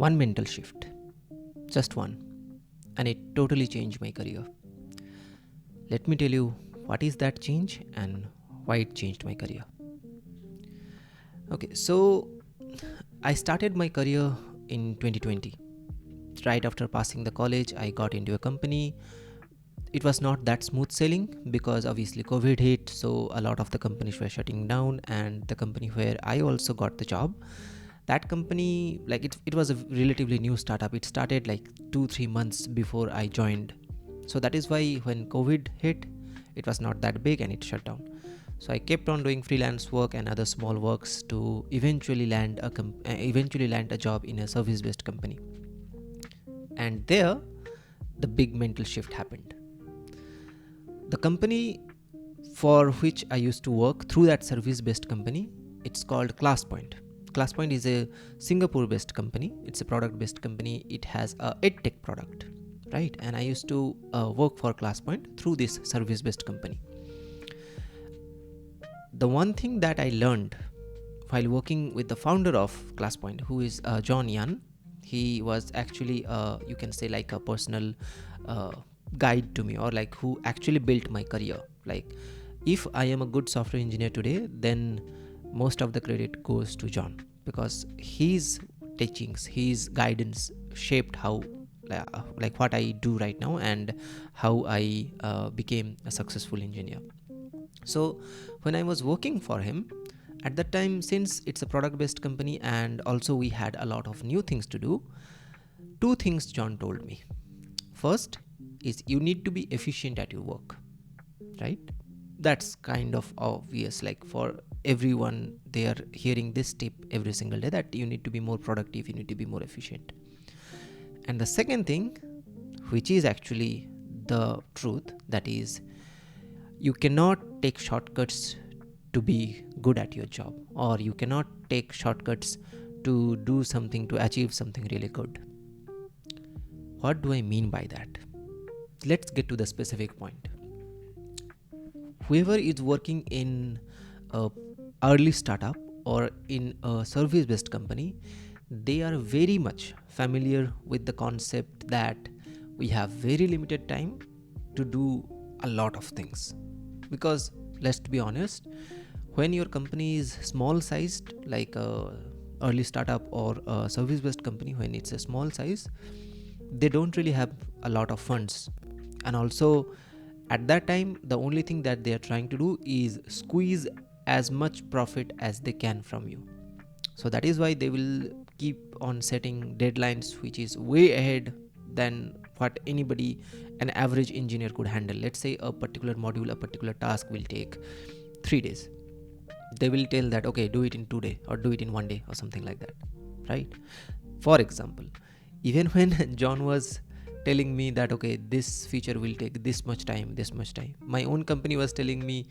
One mental shift, just one, and it totally changed my career. Let me tell you what is that change and why it changed my career. Okay, so I started my career in 2020. Right after passing the college, I got into a company. It was not that smooth sailing because obviously COVID hit, so a lot of the companies were shutting down, and the company where I also got the job, that company, like it was a relatively new startup. It started like 2-3 months before I joined. So that is why when COVID hit, it was not that big and it shut down. So I kept on doing freelance work and other small works to eventually land a job in a service based company. And there the big mental shift happened. The company for which I used to work through that service based company, it's called ClassPoint. ClassPoint is a Singapore based company. It's a product based company. It has a edtech product, right? And I used to work for ClassPoint through this service based company. The one thing that I learned while working with the founder of ClassPoint, who is John Yan, he was actually you can say like a personal guide to me, or like who actually built my career. Like if I am a good software engineer today, then most of the credit goes to John, because his teachings, his guidance shaped how like what I do right now and how I became a successful engineer. So when I was working for him at that time, since it's a product based company and also we had a lot of new things to do, two things John told me. First is you need to be efficient at your work, right? That's kind of obvious, like for everyone, they are hearing this tip every single day, that you need to be more productive, you need to be more efficient. And the second thing, which is actually the truth, that is you cannot take shortcuts to be good at your job, or you cannot take shortcuts to do something, to achieve something really good. What do I mean by that? Let's get to the specific point. Whoever is working in a early startup or in a service based company, they are very much familiar with the concept that we have very limited time to do a lot of things. Because let's be honest, when your company is small sized, like a early startup or a service based company, when it's a small size, they don't really have a lot of funds. And also at that time, the only thing that they are trying to do is squeeze as much profit as they can from you. So that is why they will keep on setting deadlines which is way ahead than what an average engineer could handle. Let's say a particular module, a particular task will take 3 days. They will tell that, okay, do it in 2 days or do it in 1 day or something like that, right? For example, even when John was telling me that, okay, this feature will take this much time, my own company was telling me,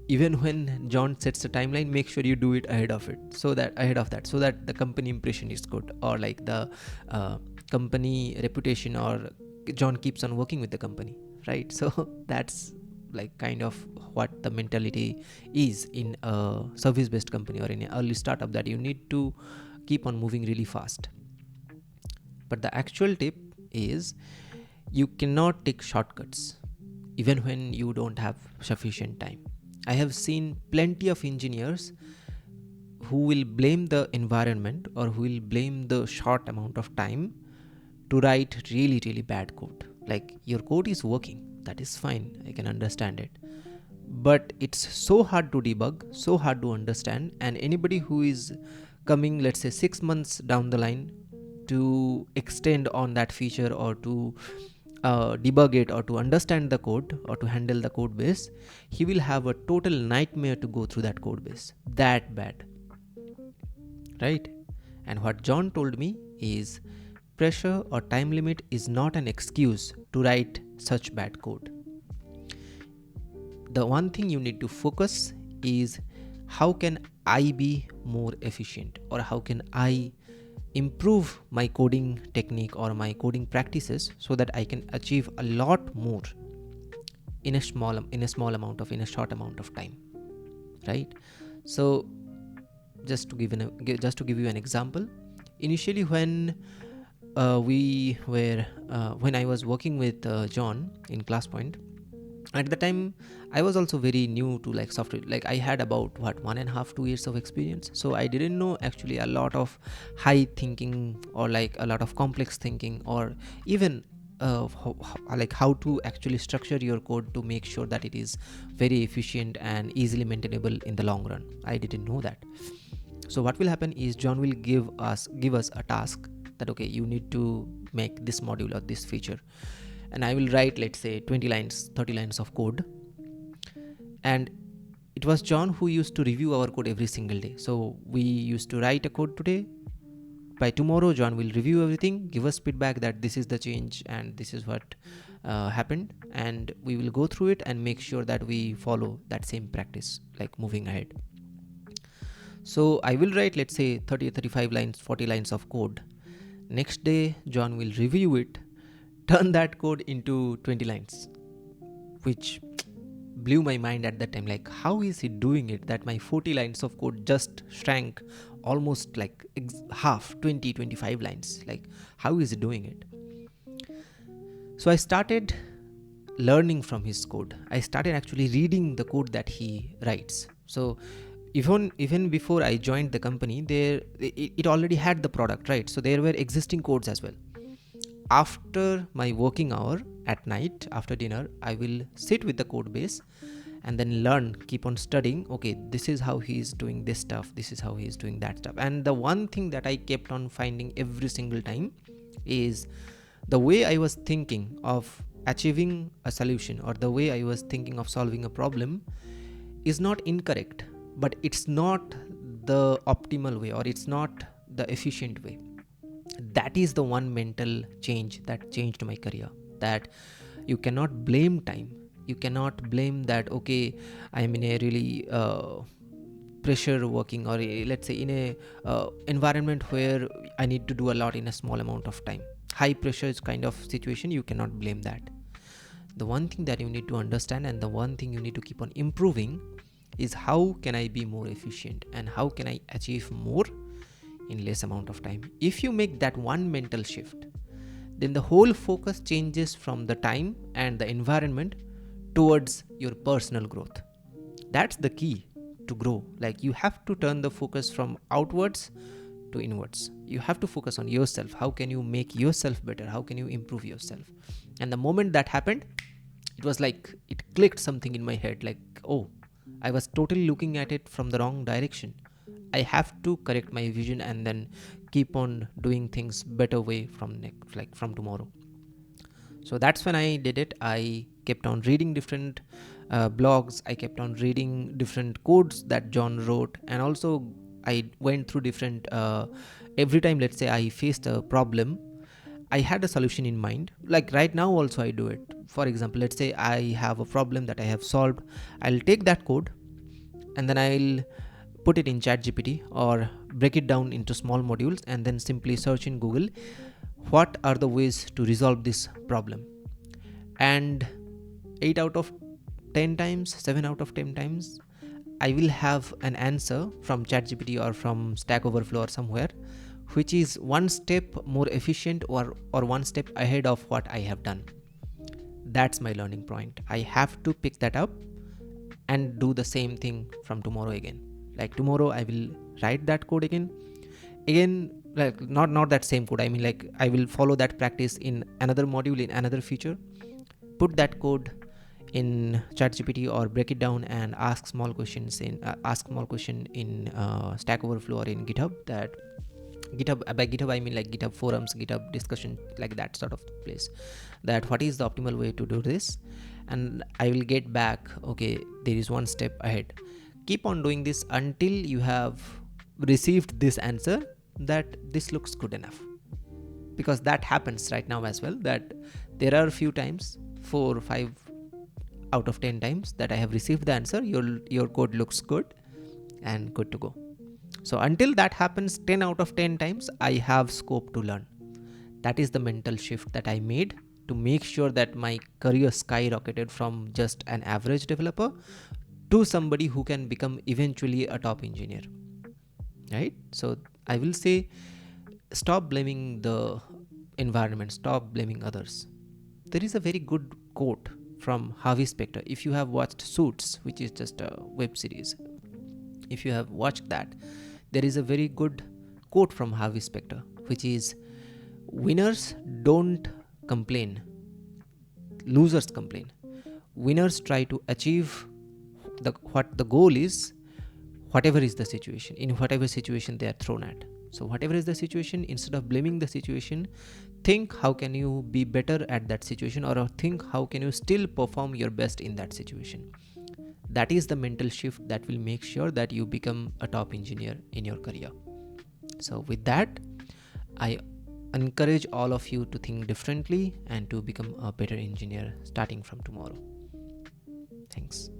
even when John sets a timeline, make sure you do it ahead of that, so that the company impression is good, or like the company reputation, or John keeps on working with the company, right? So that's like kind of what the mentality is in a service based company or in an early startup, that you need to keep on moving really fast. But the actual tip is you cannot take shortcuts even when you don't have sufficient time. I have seen plenty of engineers who will blame the environment, or who will blame the short amount of time to write really, really bad code. Like, your code is working, that is fine, I can understand it. But it's so hard to debug, so hard to understand, and anybody who is coming, let's say 6 months down the line, to extend on that feature, or to debug it, or to understand the code, or to handle the code base, he will have a total nightmare to go through that code base. That bad, right? And what John told me is, pressure or time limit is not an excuse to write such bad code. The one thing you need to focus is, how can I be more efficient, or how can I improve my coding technique or my coding practices, so that I can achieve a lot more in a short amount of time, right? So just to give you an example, Initially, when I was working with John in ClassPoint, at the time I was also very new to like software. Like I had about what 1.5 2 years of experience, so I didn't know actually a lot of high thinking or like a lot of complex thinking, or even like how to actually structure your code to make sure that it is very efficient and easily maintainable in the long run. I didn't know that. So what will happen is John will give us a task that okay, you need to make this module or this feature, and I will write, let's say, 20 lines 30 lines of code. And it was John who used to review our code every single day. So we used to write a code today. By tomorrow, John will review everything, give us feedback that this is the change and this is what happened, and we will go through it and make sure that we follow that same practice, like moving ahead. So I will write, let's say, 30 35 lines 40 lines of code. Next day, John will review it, turn that code into 20 lines, which blew my mind at that time. Like, how is he doing it that my 40 lines of code just shrank almost like half, 20 25 lines? Like, how is he doing it? So I started learning from his code. I started actually reading the code that he writes. So even before I joined the company, it already had the product, right? So there were existing codes as well. After my working hour at night, after dinner, I will sit with the code base and then learn, keep on studying. Okay, this is how he is doing this stuff, this is how he is doing that stuff. And the one thing that I kept on finding every single time is the way I was thinking of achieving a solution, or the way I was thinking of solving a problem, is not incorrect, but it's not the optimal way, or it's not the efficient way. That is the one mental change that changed my career. That you cannot blame time. You cannot blame that, okay, I am in a really pressure working, or let's say in a environment where I need to do a lot in a small amount of time. High pressure is kind of situation, you cannot blame that. The one thing that you need to understand, and the one thing you need to keep on improving, is how can I be more efficient and how can I achieve more in less amount of time. If you make that one mental shift, then the whole focus changes from the time and the environment towards your personal growth. That's the key to grow. Like, you have to turn the focus from outwards to inwards. You have to focus on yourself. How can you make yourself better? How can you improve yourself? And the moment that happened, it was like it clicked something in my head, like, oh, I was totally looking at it from the wrong direction. I have to correct my vision and then keep on doing things better way from tomorrow. So that's when I did it. I kept on reading different blogs. I kept on reading different codes that John wrote, and also I went through different every time, let's say, I faced a problem, I had a solution in mind. Like right now also I do it. For example, let's say I have a problem that I have solved. I'll take that code and then I'll put it in ChatGPT or break it down into small modules, and then simply search in Google what are the ways to resolve this problem. And 8 out of 10 times, 7 out of 10 times, I will have an answer from ChatGPT or from Stack Overflow or somewhere, which is one step more efficient, or one step ahead of what I have done. That's my learning point. I have to pick that up and do the same thing from tomorrow again. Like tomorrow I will write that code again, like not that same code. I mean, like, I will follow that practice in another module, in another feature, put that code in ChatGPT or break it down and ask small question in Stack Overflow or in GitHub. That GitHub, by GitHub I mean like GitHub forums, GitHub discussion, like that sort of place, that what is the optimal way to do this, and I will get back, okay, there is one step ahead. Keep on doing this until you have received this answer that this looks good enough, because that happens right now as well, that there are a few times, 4 or 5 out of 10 times, that I have received the answer, your code looks good and good to go. So until that happens 10 out of 10 times, I have scope to learn. That is the mental shift that I made to make sure that my career skyrocketed from just an average developer to somebody who can become eventually a top engineer, right? So I will say stop blaming the environment, stop blaming others. There is a very good quote from Harvey Specter. If you have watched Suits, which is just a web series, if you have watched that, there is a very good quote from Harvey Specter, which is, winners don't complain, losers complain. Winners try to achieve what the goal is, whatever is the situation, in whatever situation they are thrown at. So whatever is the situation, instead of blaming the situation, think how can you be better at that situation, or think how can you still perform your best in that situation. That is the mental shift that will make sure that you become a top engineer in your career. So with that, I encourage all of you to think differently and to become a better engineer starting from tomorrow. Thanks.